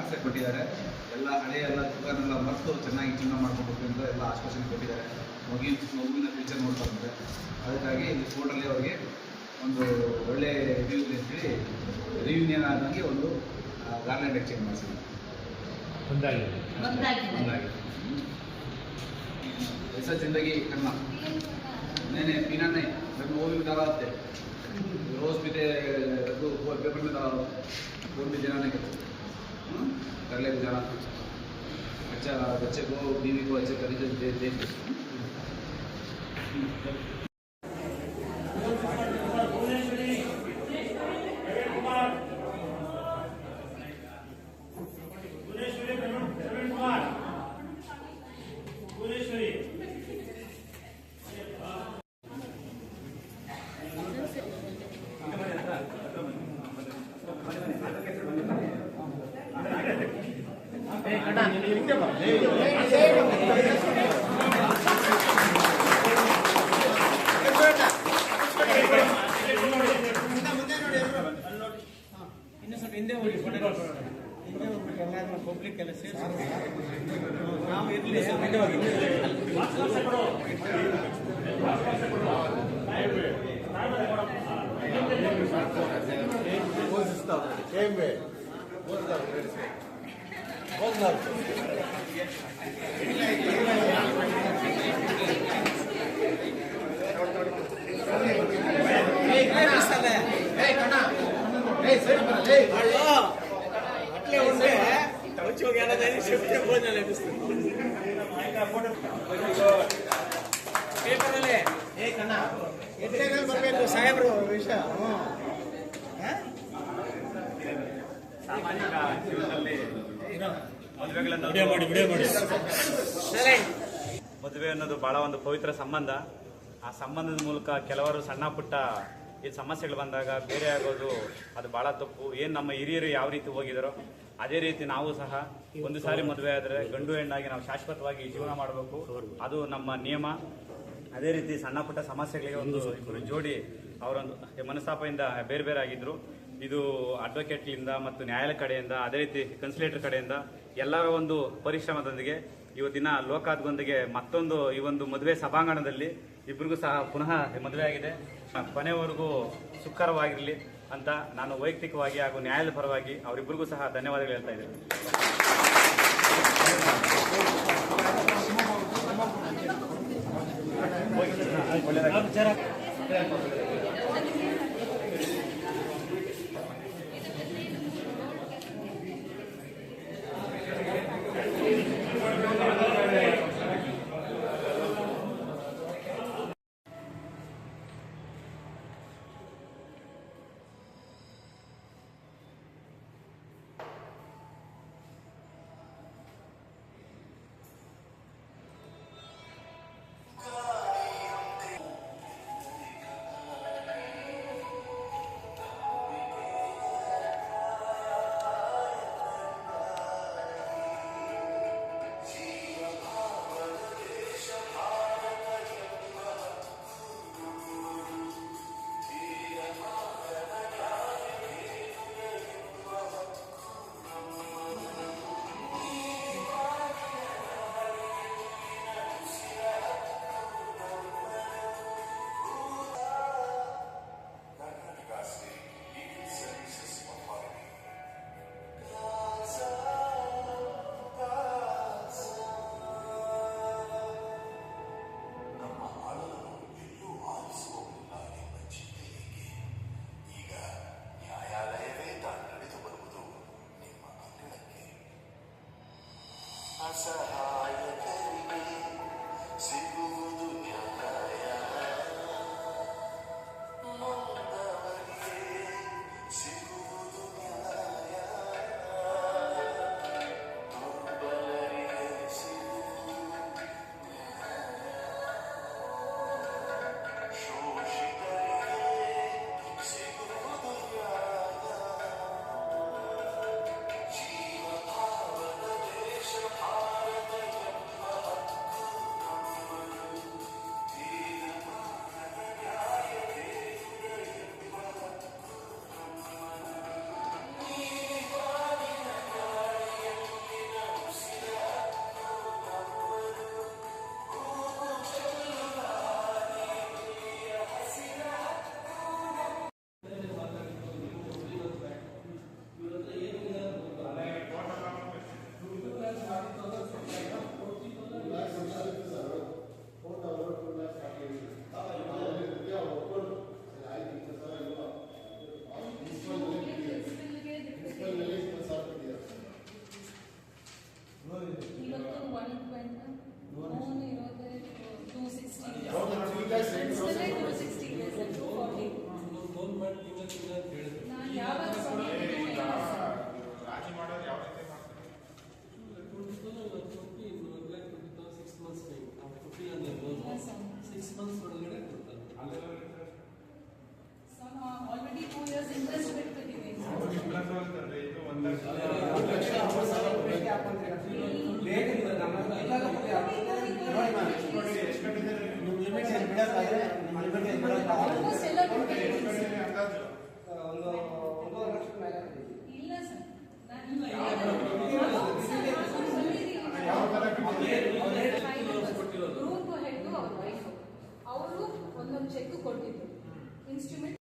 ಭರವಸೆ ಕೊಟ್ಟಿದ್ದಾರೆ. ಎಲ್ಲ ಹಳೆಯ ಎಲ್ಲ ತುಕಾನೆಲ್ಲ ಮರೆತು ಚೆನ್ನಾಗಿ ಜೀವನ ಮಾಡ್ಕೊಬೇಕು ಅಂತ ಎಲ್ಲ ಆಶ್ವಾಸನೆ ಕೊಟ್ಟಿದ್ದಾರೆ. ಮಗುವಿನ ಫ್ಯೂಚರ್ ನೋಡ್ತಾರೆ. ಅದಕ್ಕಾಗಿ ಇಲ್ಲಿ ಕೋರ್ಟಲ್ಲಿ ಅವರಿಗೆ ಒಂದು ಒಳ್ಳೆ ರಿವ್ಯೂ ಅಂತೇಳಿ ರಿಯೂನಿಯನ್ ಆದಂಗೆ ಒಂದು ಗಾರ್ಲೆಂಡ್ ಎಕ್ಸ್ಚೇಂಜ್ ಮಾಡಿಸಿದ್ವಿ. ಒಂದಾಗಿ ऐसा ज़िंदगी करना नहीं पीना नहीं, जब वो भी डाला होते रोज़ पीते तो पेपर में डाला फोन भी देना नहीं कर ले जाना अच्छा बच्चे को बीवी को अच्छे तरीके से दे ಪಬ್ಲಿಕ್ ಎಲ್ಲ ಸೇರಿಸಿ ನಾವು ಇರಲಿ అట్లే ఉంటే వచ్చి ఒక ఏడాది చెప్తే భోజనాలు లభిస్తుంది పేపర్లే ఏ కన్నా ఎట్లే బರಬೇಕು ಸಾಹೇಬ್ರು ವಿಷಯ ಸಾಮಾಜಿಕ ಜೀವನದಲ್ಲಿ ಮದುವೆ ಅನ್ನೋದು ಬಹಳ ಒಂದು ಪವಿತ್ರ ಸಂಬಂಧ. ಆ ಸಂಬಂಧದ ಮೂಲಕ ಕೆಲವರು ಸಣ್ಣ ಪುಟ್ಟ ಈ ಸಮಸ್ಯೆಗಳು ಬಂದಾಗ ಬೇರೆ ಆಗೋದು ಅದು ಬಹಳ ತಪ್ಪು. ಏನು ನಮ್ಮ ಹಿರಿಯರು ಯಾವ ರೀತಿ ಹೋಗಿದಾರೋ ಅದೇ ರೀತಿ ನಾವು ಸಹ ಒಂದು ಸಾರಿ ಮದುವೆ ಆದರೆ ಗಂಡು ಹೆಣ್ಣಾಗಿ ನಾವು ಶಾಶ್ವತವಾಗಿ ಜೀವನ ಮಾಡಬೇಕು, ಅದು ನಮ್ಮ ನಿಯಮ. ಅದೇ ರೀತಿ ಸಣ್ಣ ಪುಟ್ಟ ಸಮಸ್ಯೆಗಳಿಗೆ ಒಂದು ಇಬ್ಬರು ಜೋಡಿ ಅವರೊಂದು ಮನಸ್ತಾಪದಿಂದ ಬೇರೆ ಬೇರೆ ಆಗಿದ್ರು. ಇದು ಅಡ್ವೊಕೇಟ್ಲಿಂದ ಮತ್ತು ನ್ಯಾಯಾಲಯ ಕಡೆಯಿಂದ ಅದೇ ರೀತಿ ಕನ್ಸುಲೇಟರ್ ಕಡೆಯಿಂದ ಎಲ್ಲರ ಒಂದು ಪರಿಶ್ರಮದೊಂದಿಗೆ ಇವತ್ತಿನ ಲೋಕಾದ್ಗೊಂದಿಗೆ ಮತ್ತೊಂದು ಈ ಒಂದು ಮದುವೆ ಸಭಾಂಗಣದಲ್ಲಿ ಇಬ್ಬರಿಗೂ ಸಹ ಪುನಃ ಮದುವೆ ಆಗಿದೆ. ಕೊನೆವರೆಗೂ ಸುಖಕರವಾಗಿರಲಿ ಅಂತ ನಾನು ವೈಯಕ್ತಿಕವಾಗಿ ಹಾಗೂ ನ್ಯಾಯಾಲಯದ ಪರವಾಗಿ ಅವರಿಬ್ಬರಿಗೂ ಸಹ ಧನ್ಯವಾದಗಳು ಹೇಳ್ತಾ ಇದ್ದೇನೆ. ಇವತ್ತು 120 ಲೋನ್ ಇರೋದೇ 260 260 ಇದೆ ಸರ್ 240 ನಾನು ಯಾವಾಗ ರಾಜಿ ಮಾಡೋದು ಯಾವ ರೀತಿ ಮಾಡ್ತಾರೆ? ಆಲ್ರೆಡಿ 2 years ಇಂಟ್ರೆಸ್ಟ್ ಕಟ್ಟಿದ್ದೀವಿ ಇದು 1 ಲಕ್ಷ ಎಷ್ಟು ಕಟ್ಟಿದ್ದಾರೆ? ಆಲ್ಮೋಸ್ಟ್ ಎಲ್ಲ ಕಟ್ಟಿದ್ದೀವಿ. ಅಂದಾಜು ಇಲ್ಲ ಸರ್ ಯಾವ ತರ ಕಟ್ಟಿದ್ದಾರೆ? ಗ್ರೂಪ್ ಹೆಡ್ ಅವ್ರ ವೈಫ್ ಅವರು ಒಂದೊಂದು ಚೆಕ್ ಕೊಟ್ಟಿದ್ರು ಇನ್ಸ್ಟ್ರೂಮೆಂಟ್